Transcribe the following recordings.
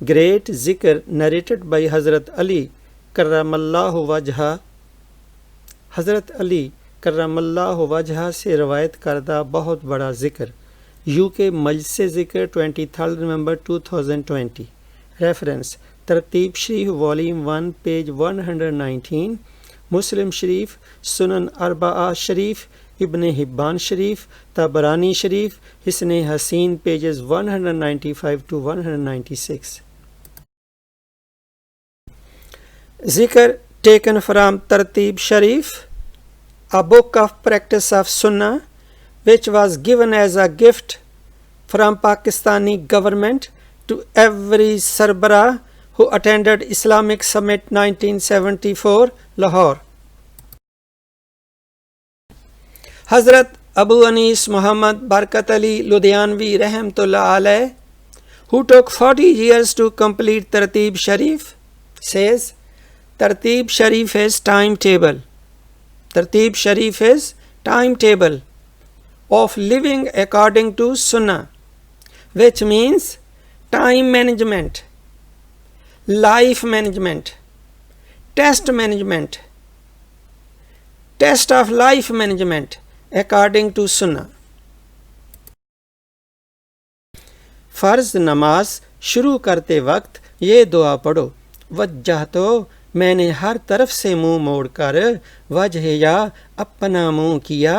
great zikr narrated by Hazrat Ali karramallahu wajha. حضرت علی کرم اللہ وجہ سے روایت کردہ بہت بڑا ذکر. UK مجلس ذکر 23 نومبر 2020. ریفرنس ترتیب شریف والیوم 1 پیج 119. مسلم شریف، سنن اربعہ شریف، ابن حبان شریف، طبرانی شریف، حسن حسین پیجز 195 to 196. ذکر taken from Tartib Sharif, a book of practice of Sunnah, which was given as a gift from Pakistani government to every Sarbarah who attended Islamic Summit 1974, Lahore. Hazrat Abu Anis Muhammad Barkat Ali Ludhianvi Rahmatullah Alayh, who took 40 years to complete Tartib Sharif, says, Tartib Sharif is timetable. Tartib Sharif is timetable of living according to Sunnah, which means time management, life management, test management, test of life management according to Sunnah. فرض نماز شروع کرتے وقت یہ دعا پڑھو، وجہ تو میں نے ہر طرف سے منہ موڑ کر وجہ یا اپنا منہ کیا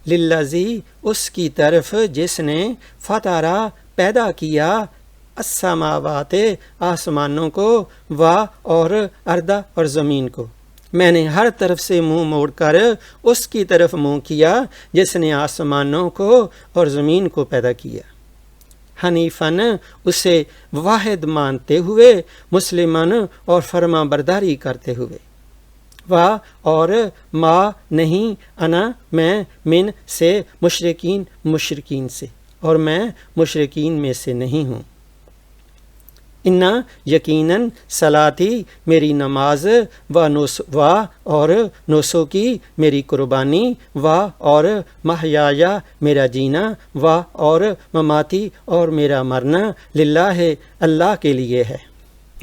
للذی اس کی طرف جس نے فطرہ پیدا کیا السماوات آسمانوں کو و اور اردہ اور زمین کو. میں نے ہر طرف سے منہ موڑ کر اس کی طرف منہ کیا جس نے آسمانوں کو اور زمین کو پیدا کیا. حنیفاً اسے واحد مانتے ہوئے، مسلمان اور فرما برداری کرتے ہوئے. وا اور ما نہیں، انا میں، من سے مشرکین سے، اور میں مشرکین میں سے نہیں ہوں. انا یقیناً صلاتی میری نماز و اور نسکی میری قربانی و اور محیایا میرا جینا و اور مماتی اور میرا مرنا للہ اللہ کے لیے ہے.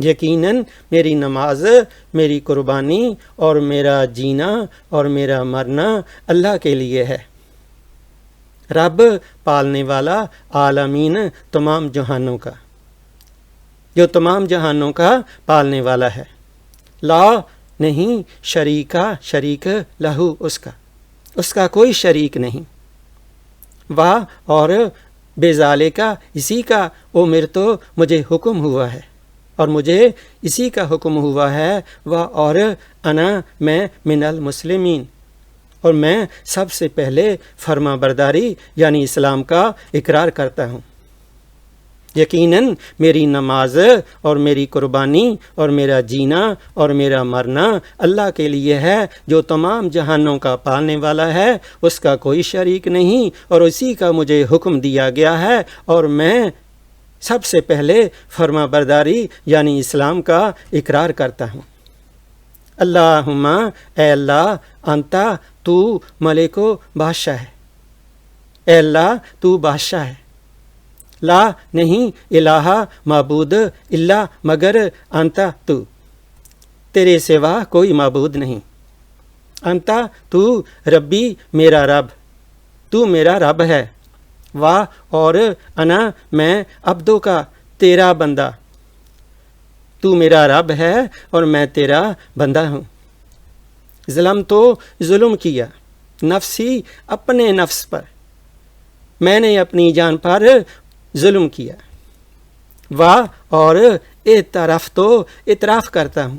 یقیناً میری نماز، میری قربانی اور میرا جینا اور میرا مرنا اللہ کے لیے ہے. رب پالنے والا، عالمین تمام جہانوں کا، جو تمام جہانوں کا پالنے والا ہے. لا نہیں، شریک لہو اس کا کوئی شریک نہیں. وا اور بے ذالکہ اسی کا امر تو مجھے حکم ہوا ہے، اور مجھے اسی کا حکم ہوا ہے. وا اور انا میں من المسلمین، اور میں سب سے پہلے فرما برداری یعنی اسلام کا اقرار کرتا ہوں. یقیناً میری نماز اور میری قربانی اور میرا جینا اور میرا مرنا اللہ کے لیے ہے، جو تمام جہانوں کا پالنے والا ہے، اس کا کوئی شریک نہیں، اور اسی کا مجھے حکم دیا گیا ہے، اور میں سب سے پہلے فرما برداری یعنی اسلام کا اقرار کرتا ہوں. اللہم اے اللہ، انتا تو ملک و بادشاہ ہے، اے اللہ تو بادشاہ ہے. لا نہیں، الہ معبود الا مگر انتا تو، تیرے سوا کوئی معبود نہیں. انتا تو ربی میرا رب، تو میرا رب ہے. وا اور انا میں عبدوں کا تیرا بندہ، تو میرا رب ہے اور میں تیرا بندہ ہوں. ظلم تو ظلم کیا، نفسی اپنے نفس پر، میں نے اپنی جان پر ظلم کیا. وا اور اعتراف تو اعتراف کرتا ہوں،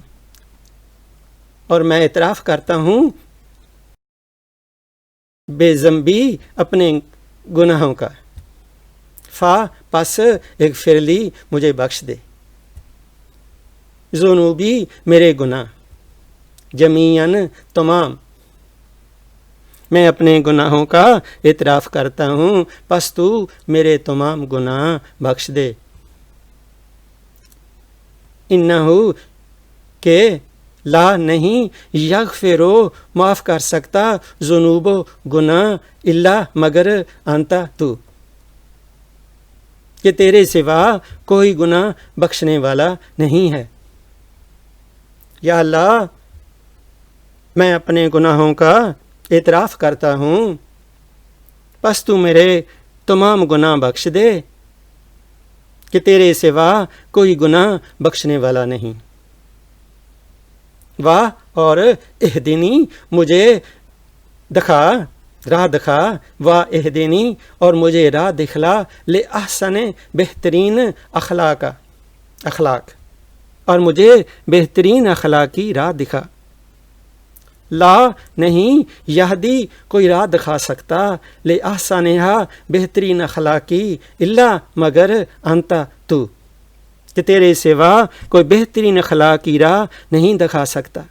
اور میں اعتراف کرتا ہوں بے ذنبی اپنے گناہوں کا. فا پس اغفر لی مجھے بخش دے، ذنوبی میرے گناہ، جمیعاً تمام، میں اپنے گناہوں کا اعتراف کرتا ہوں، پس تو میرے تمام گناہ بخش دے. انہو کہ لا نہیں، یغفرو معاف کر سکتا، ذنوب و گناہ الا مگر انتا تو، کہ تیرے سوا کوئی گناہ بخشنے والا نہیں ہے۔ یا اللہ، میں اپنے گناہوں کا اعتراف کرتا ہوں، پس تو میرے تمام گناہ بخش دے، کہ تیرے سوا کوئی گناہ بخشنے والا نہیں۔ واہ اور اہدنی، مجھے راہ دکھا، واہ اہدنی، اور مجھے راہ دکھلا، لے احسن، بہترین اخلاق، اور مجھے بہترین اخلاقی راہ دکھا۔ لا نہیں، یہدی، کوئی راہ دکھا سکتا، لے احسنہا، بہترین اخلاقی، الا، مگر، انتا، تو، کہ تیرے سوا کوئی بہترین اخلاقی راہ نہیں دکھا سکتا۔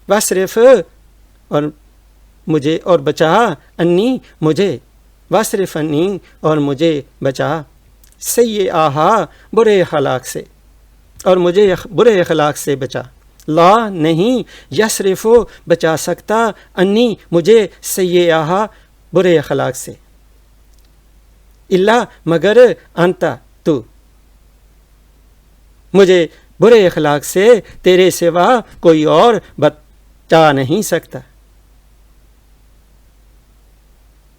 وصرف، اور مجھے، اور بچا، انی، مجھے، وصرف انی، اور مجھے بچا، سیئہا، برے اخلاق سے، اور مجھے برے اخلاق سے بچا۔ لا نہیں، یصرف، بچا سکتا، انی، مجھے، سیئہا، برے اخلاق سے، الا، مگر، انتا، تو، مجھے برے اخلاق سے تیرے سوا کوئی اور بچا نہیں سکتا۔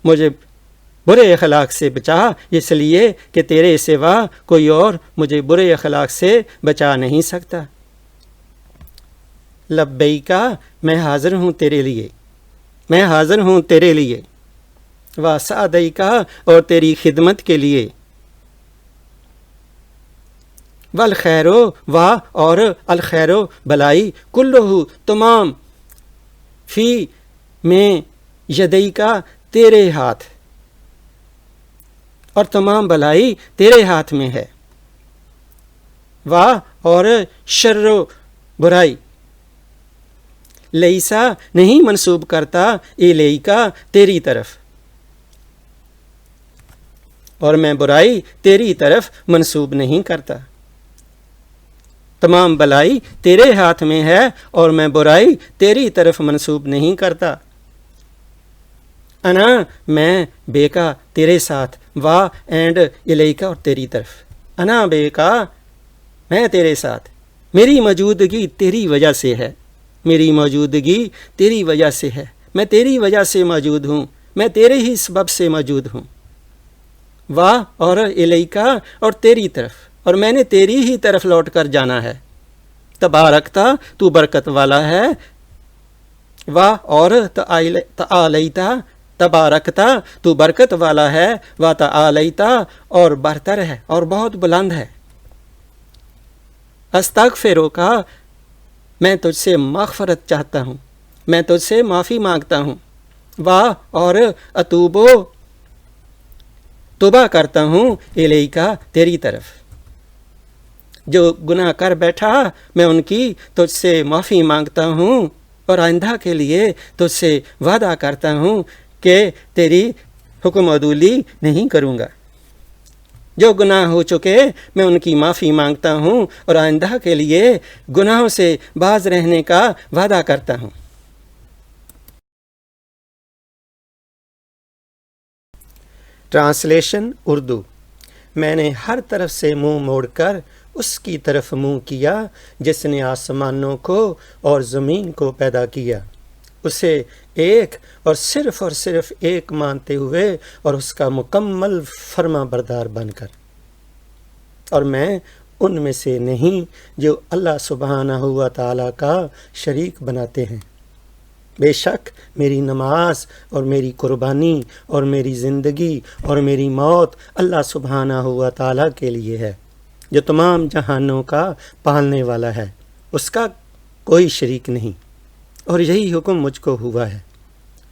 مجھے برے اخلاق سے بچا، اس لیے کہ تیرے سوا کوئی اور مجھے برے اخلاق سے بچا نہیں سکتا۔ لبیکا، میں حاضر ہوں تیرے لیے، میں حاضر ہوں تیرے لیے، واسعدیکا، اور تیری خدمت کے لیے، والخیرو، واہ اور الخیرو، بلائی، کلہ، تمام، فی، میں، یدیکا، تیرے ہاتھ، اور تمام بلائی تیرے ہاتھ میں ہے۔ واہ اور شر، برائی، لیسا، نہیں منسوب کرتا، الیکا، تیری طرف، اور میں برائی تیری طرف منسوب نہیں کرتا۔ تمام بلائی تیرے ہاتھ میں ہے، اور میں برائی تیری طرف منسوب نہیں کرتا۔ انا، میں، بیکا، تیرے ساتھ، وا اینڈ الیکا، اور تیری طرف، انا بیکا، میں تیرے ساتھ، میری موجودگی تیری وجہ سے ہے، میری موجودگی تیری وجہ سے ہے، میں تیری وجہ سے موجود ہوں، میں تیرے ہی سبب سے موجود ہوں۔ وا اور الیکا، اور تیری طرف، اور میں نے تیری ہی طرف لوٹ کر جانا ہے۔ تبارکتا، تو برکت والا ہے، وا اور تعالیتا، تبارکتا، تو برکت والا ہے، و تعالیتا، اور برتر ہے، اور بہت بلند ہے۔ استغفروکا، میں تجھ سے مغفرت چاہتا ہوں، میں تجھ سے معافی مانگتا ہوں۔ وا اور اتوبو، توبہ کرتا ہوں، الیکا، تیری طرف، جو گناہ کر بیٹھا میں ان کی تجھ سے معافی مانگتا ہوں، اور آئندہ کے لیے تجھ سے وعدہ کرتا ہوں کہ تیری حکم عدولی نہیں کروں گا۔ جو گناہ ہو چکے میں ان کی معافی مانگتا ہوں، اور آئندہ کے لیے گناہوں سے باز رہنے کا وعدہ کرتا ہوں۔ ٹرانسلیشن اردو۔ میں نے ہر طرف سے منہ موڑ کر اس کی طرف منہ کیا جس نے آسمانوں کو اور زمین کو پیدا کیا، اسے ایک اور صرف ایک مانتے ہوئے، اور اس کا مکمل فرما بردار بن کر۔ اور میں ان میں سے نہیں جو اللہ سبحانہ و تعالیٰ کا شریک بناتے ہیں۔ بے شک میری نماز اور میری قربانی اور میری زندگی اور میری موت اللہ سبحانہ و تعالیٰ کے لیے ہے، جو تمام جہانوں کا پالنے والا ہے، اس کا کوئی شریک نہیں، اور یہی حکم مجھ کو ہوا ہے۔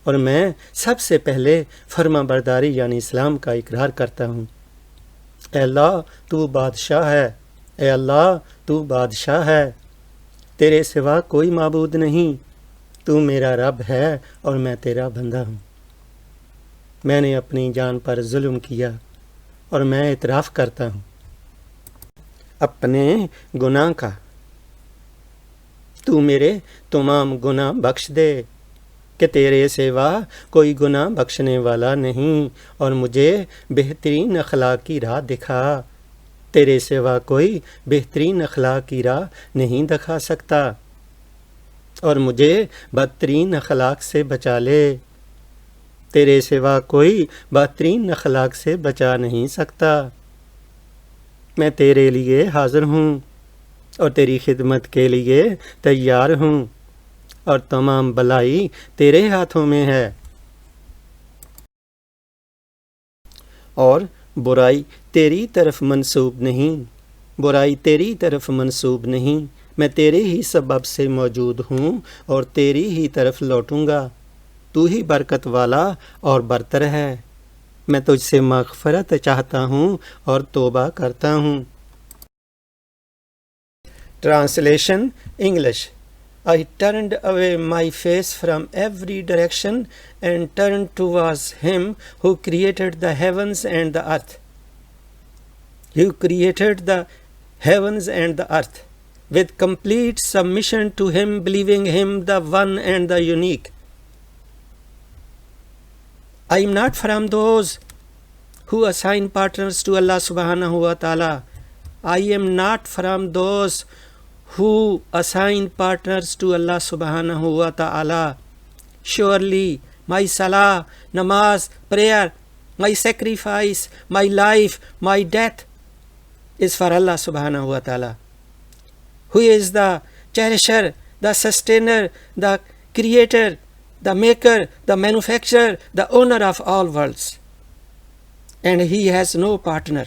اور میں سب سے پہلے فرما برداری یعنی اسلام کا اقرار کرتا ہوں۔ اے اللہ تو بادشاہ ہے، اے اللہ تو بادشاہ ہے، تیرے سوا کوئی معبود نہیں، تو میرا رب ہے اور میں تیرا بندہ ہوں۔ میں نے اپنی جان پر ظلم کیا، اور میں اعتراف کرتا ہوں اپنے گناہ کا، تو میرے تمام گناہ بخش دے۔ کہ تیرے سوا کوئی گناہ بخشنے والا نہیں اور مجھے بہترین اخلاق کی راہ دکھا۔ تیرے سوا کوئی بہترین اخلاق کی راہ نہیں دکھا سکتا اور مجھے بدترین اخلاق سے بچا لے۔ تیرے سوا کوئی بہترین اخلاق سے بچا نہیں سکتا۔ میں تیرے لیے حاضر ہوں اور تیری خدمت کے لیے تیار ہوں، اور تمام بلائی تیرے ہاتھوں میں ہے اور برائی تیری طرف منسوب نہیں، برائی تیری طرف منسوب نہیں۔ میں تیرے ہی سبب سے موجود ہوں اور تیری ہی طرف لوٹوں گا۔ تو ہی برکت والا اور برتر ہے۔ میں تجھ سے مغفرت چاہتا ہوں اور توبہ کرتا ہوں۔ Translation English. I turned away my face from every direction and turned towards Him who created the heavens and the earth. Who created the heavens and the earth. With complete submission to Him, believing Him the one and the unique. I am not from those who assign partners to Allah subhanahu wa ta'ala. I am not from those who assign partners to Allah subhanahu wa ta'ala. Surely my salah, namaz, prayer, my sacrifice, my life, my death is for Allah subhanahu wa ta'ala, who is the cherisher, the sustainer, the creator, the maker, the manufacturer, the owner of all worlds. And He has no partner.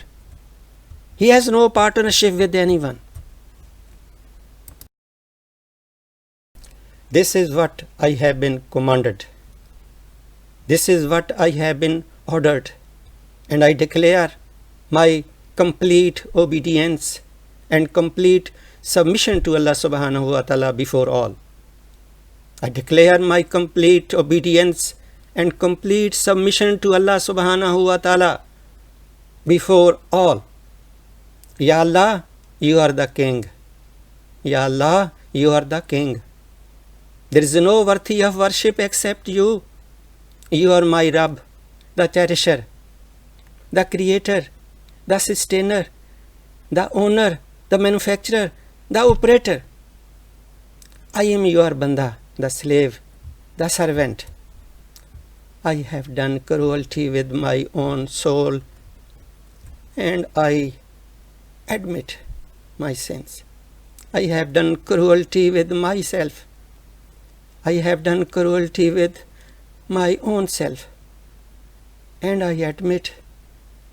He has no partnership with anyone. This is what I have been commanded. This is what I have been ordered. And I declare my complete obedience and complete submission to Allah subhanahu wa ta'ala before all. I declare my complete obedience and complete submission to Allah subhanahu wa ta'ala before all. Ya Allah, you are the King. Ya Allah, you are the King. There is no worthy of worship except you. You are my Rabb, the cherisher, the creator, the sustainer, the owner, the manufacturer, the operator. I am your banda, the slave, the servant. I have done cruelty with my own soul, and I admit my sins. I have done cruelty with myself. I have done cruelty with my own self, and I admit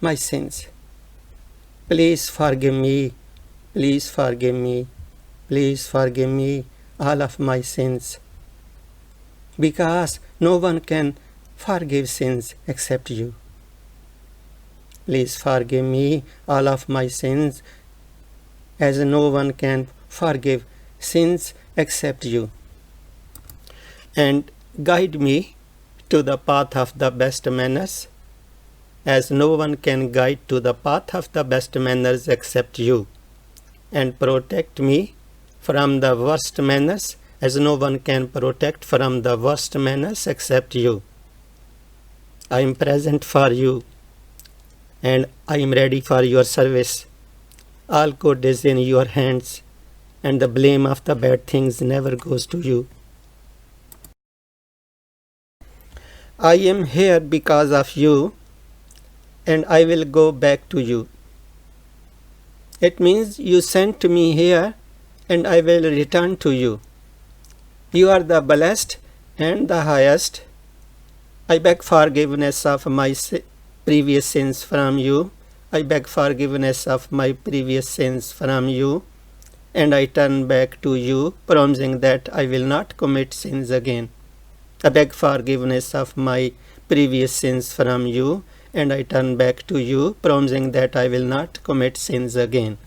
my sins. Please forgive me. Please forgive me. Please forgive me all of my sins, because no one can forgive sins except you. Please forgive me all of my sins, as no one can forgive sins except you. And guide me to the path of the best manners, as no one can guide to the path of the best manners except you. And protect me from the worst manners, as no one can protect from the worst manners except you. I am present for you, and I am ready for your service. All good is in your hands, and the blame of the bad things never goes to you. I am here because of you, and I will go back to you. It means you sent me here, and I will return to you. You are the blessed and the highest. I beg forgiveness of my previous sins from you. I beg forgiveness of my previous sins from you, and I turn back to you, promising that I will not commit sins again. I beg forgiveness of my previous sins from you, and I turn back to you, promising that I will not commit sins again.